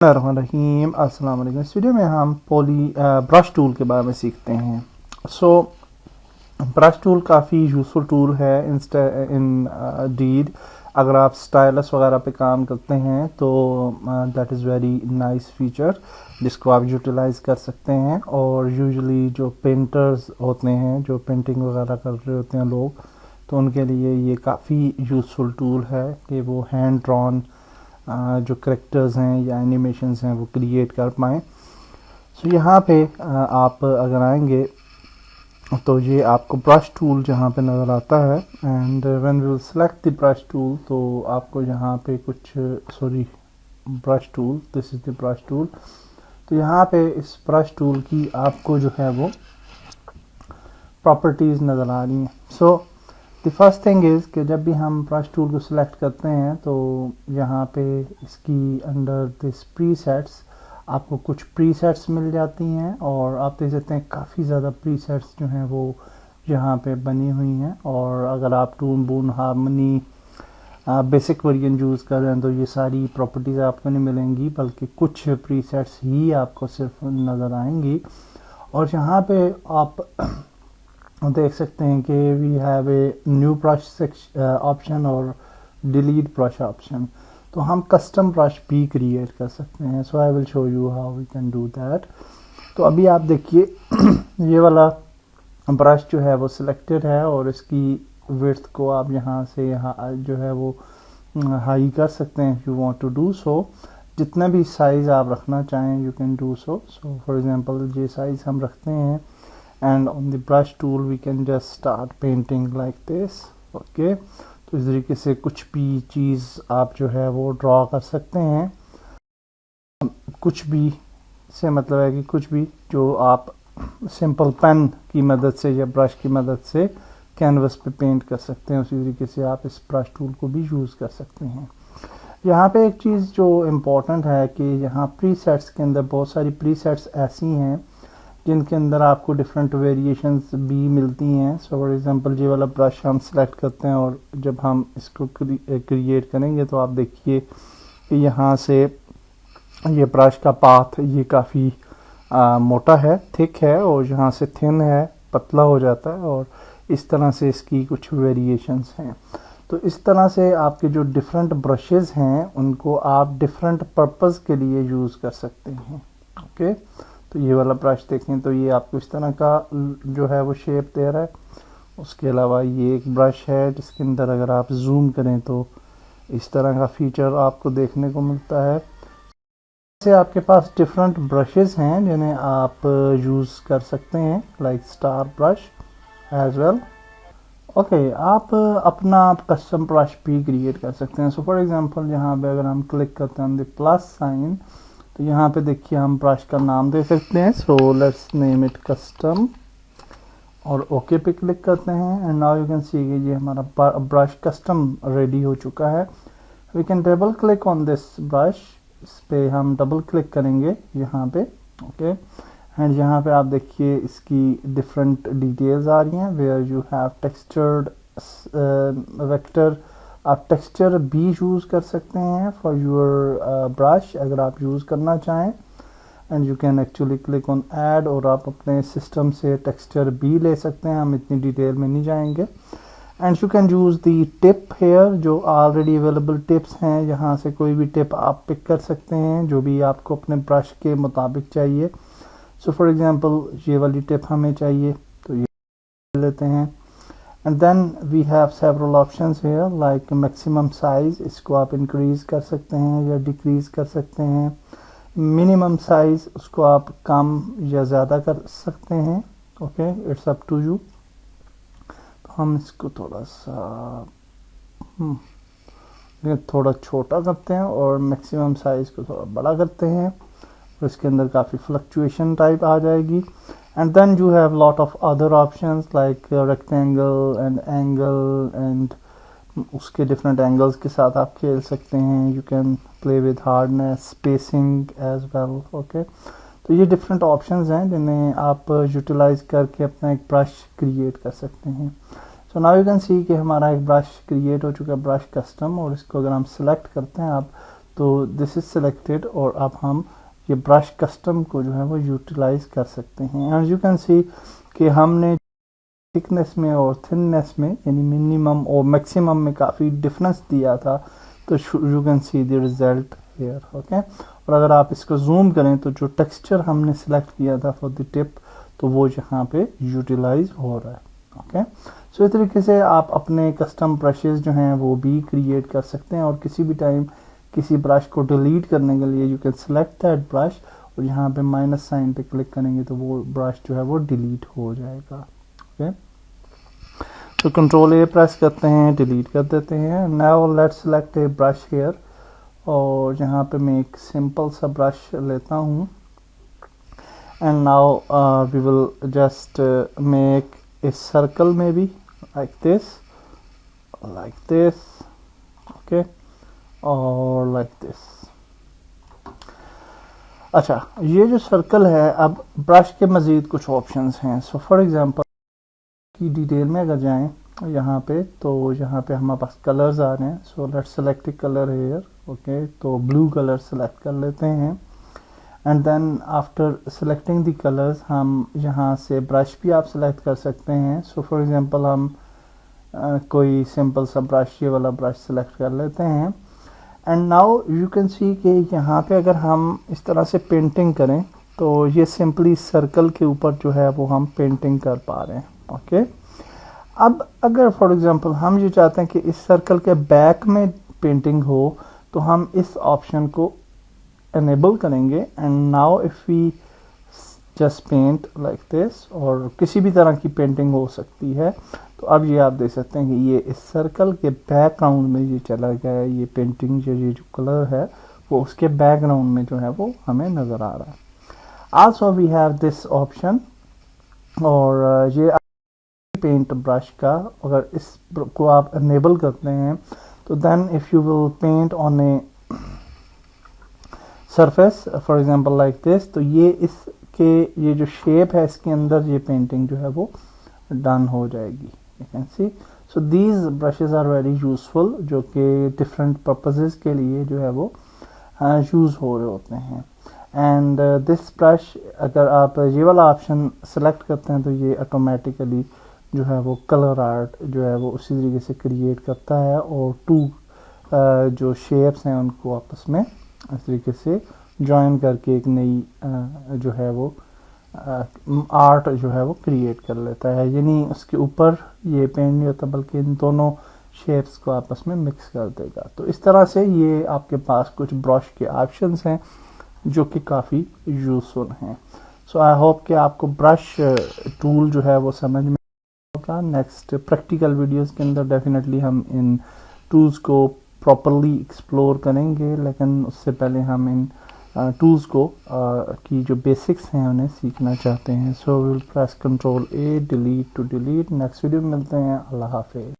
रहीम अस्सलाम वालेकुम। इस वीडियो में हम ब्रश टूल के बारे में सीखते हैं। ब्रश टूल काफ़ी यूज़फुल टूल है इन डीड। अगर आप स्टाइलस वगैरह पे काम करते हैं तो that is very nice feature जिसको आप यूटिलाइज़ कर सकते हैं। और यूजुअली जो पेंटर्स होते हैं, जो पेंटिंग वगैरह कर रहे होते हैं लोग, तो उनके लिए ये काफ़ी यूज़फुल टूल है कि वो हैंड ड्रॉन जो करेक्टर्स हैं या एनिमेशंस हैं वो क्रिएट कर पाएँ। यहाँ पे आप अगर आएंगे तो ये आपको ब्रश टूल जहाँ पे नज़र आता है, and when we will select the brush tool तो आपको यहाँ पे brush tool, this is the brush tool. तो यहाँ पे इस ब्रश टूल की आपको जो है वो प्रॉपर्टीज़ नज़र आ रही हैं। द फर्स्ट थिंग इज़ कि जब भी हम ब्रश टूल को सिलेक्ट करते हैं तो यहाँ पे इसकी अंडर दिस प्रीसेट्स आपको कुछ प्रीसेट्स मिल जाती हैं, और आप देख सकते हैं काफ़ी ज़्यादा प्रीसेट्स जो हैं वो यहाँ पे बनी हुई हैं। और अगर आप टून बून हार्मनी बेसिक वर्जन यूज़ कर रहे हैं तो ये सारी प्रॉपर्टीज़ आपको नहीं मिलेंगी, बल्कि कुछ प्रीसेट्स ही आपको सिर्फ नज़र आएंगी। और यहाँ पे आप देख सकते हैं कि we have a new brush option और डिलीट ब्रश ऑप्शन। तो हम कस्टम ब्रश भी क्रिएट कर सकते हैं। So I will show you how we can do that. तो अभी आप देखिए ये वाला ब्रश जो है वो सिलेक्टेड है, और इसकी विड्थ को आप यहाँ से यहाँ जो है वो हाई कर सकते हैं if you want to do so. जितना भी साइज़ आप रखना चाहें you can do so. For example ये साइज़ हम रखते हैं, and on the brush tool we can just start painting like this, okay। तो इस तरीके से कुछ भी चीज़ आप जो है वो ड्रॉ कर सकते हैं। कुछ भी से मतलब है कि कुछ भी जो आप सिंपल पेन की मदद से या ब्रश की मदद से कैनवस पे पेंट कर सकते हैं, उसी तरीके से आप इस ब्रश टूल को भी यूज़ कर सकते हैं। यहाँ पे एक चीज़ जो इम्पोर्टेंट है कि यहाँ प्रीसेट्स के अंदर बहुत सारी प्रीसेट्स ऐसी हैं जिनके अंदर आपको डिफरेंट वेरिएशंस भी मिलती हैं। फॉर एग्जांपल ये वाला ब्रश हम सेलेक्ट करते हैं, और जब हम इसको क्रिएट करेंगे तो आप देखिए कि यहाँ से ये ब्रश का पाथ ये काफ़ी मोटा है, थिक है, और यहाँ से थिन है, पतला हो जाता है, और इस तरह से इसकी कुछ वेरिएशंस हैं। तो इस तरह से आपके जो डिफरेंट ब्रशेज़ हैं उनको आप डिफरेंट पर्पज़ के लिए यूज़ कर सकते हैं, ओके। तो ये वाला ब्रश देखें तो ये आपको इस तरह का जो है वो शेप दे रहा है। उसके अलावा ये एक ब्रश है जिसके अंदर अगर आप जूम करें तो इस तरह का फीचर आपको देखने को मिलता है। से आपके पास डिफरेंट ब्रशेस हैं जिन्हें आप यूज़ कर सकते हैं, like star brush as well, okay. आप अपना कस्टम ब्रश भी क्रिएट कर सकते हैं। सो फॉर एग्जांपल यहाँ पे अगर हम क्लिक करते हैं द प्लस साइन तो यहाँ पे देखिए हम ब्रश का नाम दे सकते हैं। So let's name it custom, और ओके पे क्लिक करते हैं, and now you can see कि ये हमारा ब्रश कस्टम रेडी हो चुका है। We can double click on this brush, इस पे हम डबल क्लिक करेंगे यहाँ पे, ओके। एंड यहाँ पे आप देखिए इसकी डिफरेंट डिटेल्स आ रही हैं, where you have textured vector. आप टेक्सचर भी यूज़ कर सकते हैं फॉर योर ब्रश अगर आप यूज़ करना चाहें, and you can actually click on add, और आप अपने सिस्टम से टेक्सचर भी ले सकते हैं। हम इतनी डिटेल में नहीं जाएंगे। And you can use the tip here, जो ऑलरेडी अवेलेबल टिप्स हैं, यहाँ से कोई भी टिप आप पिक कर सकते हैं जो भी आपको अपने ब्रश के मुताबिक चाहिए। सो फॉर एग्जांपल ये वाली टिप हमें चाहिए तो ये लेते हैं। And then we have several options here, like maximum size, इसको आप इंक्रीज़ कर सकते हैं या डिक्रीज़ कर सकते हैं। मिनिमम साइज़, उसको आप कम या ज़्यादा कर सकते हैं, okay, it's up to you. तो हम इसको थोड़ा सा थोड़ा छोटा करते हैं और मैक्सिमम साइज़ को थोड़ा बड़ा करते हैं, और इसके अंदर काफ़ी फ्लक्चुएशन टाइप आ जाएगी। And then you have lot of other options like rectangle and angle, and उसके different angles के साथ आप खेल सकते हैं। You can play with hardness, spacing as well, okay। तो ये different options हैं जिन्हें आप utilize करके अपना एक brush create कर सकते हैं। So now you can see कि हमारा एक brush create हो चुका है, brush custom, और इसको अगर हम select करते हैं आप تو دس از سلیکٹڈ اور اب ہم یہ برش کسٹم کو جو ہے وہ یوٹیلائز کر سکتے ہیں. ایز یو کین سی کہ ہم نے تھکنیس میں اور تھننیس میں یعنی منیمم اور میکسیمم میں کافی ڈفرینس دیا تھا, تو you can see the result here. Okay, اور اگر آپ اس کو زوم کریں تو جو ٹیکسچر ہم نے سلیکٹ کیا تھا فار دی ٹپ, تو وہ یہاں پہ یوٹیلائز ہو رہا ہے. اوکے, سو اس طریقے سے آپ اپنے کسٹم برشز جو ہیں وہ بھی کریٹ کر سکتے ہیں, اور کسی بھی ٹائم کسی برش کو ڈیلیٹ کرنے کے لیے you can select that brush, اور یہاں پہ مائنس سائن پہ کلک کریں گے تو وہ برش جو ہے وہ ڈیلیٹ ہو جائے گا. اوکے, تو کنٹرول اے پریس کرتے ہیں, ڈیلیٹ کر دیتے ہیں. Now let select a brush here, اور یہاں پہ میں ایک سمپل سا برش لیتا ہوں. And now we will just make a circle میں بھی لائک دس. اوکے, اور لائک دس. اچھا, یہ جو سرکل ہے, اب برش کے مزید کچھ آپشنس ہیں. سو فار ایگزامپل کی ڈیٹیل میں اگر جائیں یہاں پہ, تو یہاں پہ ہمارے پاس کلرز آ رہے ہیں. So let select a colour here. Okay, تو بلو کلر سلیکٹ کر لیتے ہیں. And then after selecting the colours ہم یہاں سے برش بھی آپ سلیکٹ کر سکتے ہیں. سو فار ایگزامپل ہم کوئی سمپل سا برش, یہ والا برش سلیکٹ کر لیتے ہیں. اینڈ ناؤ یو کین سی کہ یہاں پہ اگر ہم اس طرح سے پینٹنگ کریں تو یہ سمپلی سرکل کے اوپر جو ہے وہ ہم پینٹنگ کر پا رہے ہیں. اوکے, اب اگر فار ایگزامپل ہم یہ چاہتے ہیں کہ اس سرکل کے بیک میں پینٹنگ ہو, تو ہم اس آپشن کو انیبل کریں گے. And now if we just paint like this, اور کسی بھی طرح کی پینٹنگ ہو سکتی ہے, تو اب یہ آپ دیکھ سکتے ہیں کہ یہ اس سرکل کے بیک گراؤنڈ میں یہ چلا گیا ہے. یہ پینٹنگ یہ جو کلر ہے وہ اس کے بیک گراؤنڈ میں جو ہے وہ ہمیں نظر آ رہا ہے. Also we have this option, اور یہ پینٹ برش کا اگر اس کو آپ انیبل کرتے ہیں تو then if you will paint on a surface for example like this, تو یہ اس کے یہ جو شیپ ہے اس کے اندر یہ پینٹنگ جو ہے وہ ڈن ہو جائے گی. You can see, so these brushes are very useful, جو کہ ڈفرینٹ پرپزز کے لیے جو ہے وہ یوز ہو رہے ہوتے ہیں. اینڈ دس برش اگر آپ یہ والا آپشن سلیکٹ کرتے ہیں تو یہ آٹومیٹیکلی جو ہے وہ کلر آرٹ جو ہے وہ اسی طریقے سے کریٹ کرتا ہے, اور ٹو جو شیپس ہیں ان کو آپس میں اس طریقے سے جوائن کر کے ایک نئی جو ہے وہ آرٹ جو ہے وہ کریٹ کر لیتا ہے. یعنی اس کے اوپر یہ پینٹ نہیں ہوتا بلکہ ان دونوں شیپس کو آپس میں مکس کر دے گا. تو اس طرح سے یہ آپ کے پاس کچھ برش کے آپشنس ہیں جو کہ کافی یوزفل ہیں. سو آئی ہوپ کہ آپ کو برش ٹول جو ہے وہ سمجھ میں ہوگا. نیکسٹ پریکٹیکل ویڈیوز کے اندر ڈیفینیٹلی ہم ان ٹولز کو پراپرلی ایکسپلور کریں گے, لیکن اس سے پہلے ہم ان ٹولز کو کی جو بیسکس ہیں انہیں سیکھنا چاہتے ہیں. So we will press control A, delete to delete. Next video میں ملتے ہیں. اللہ حافظ.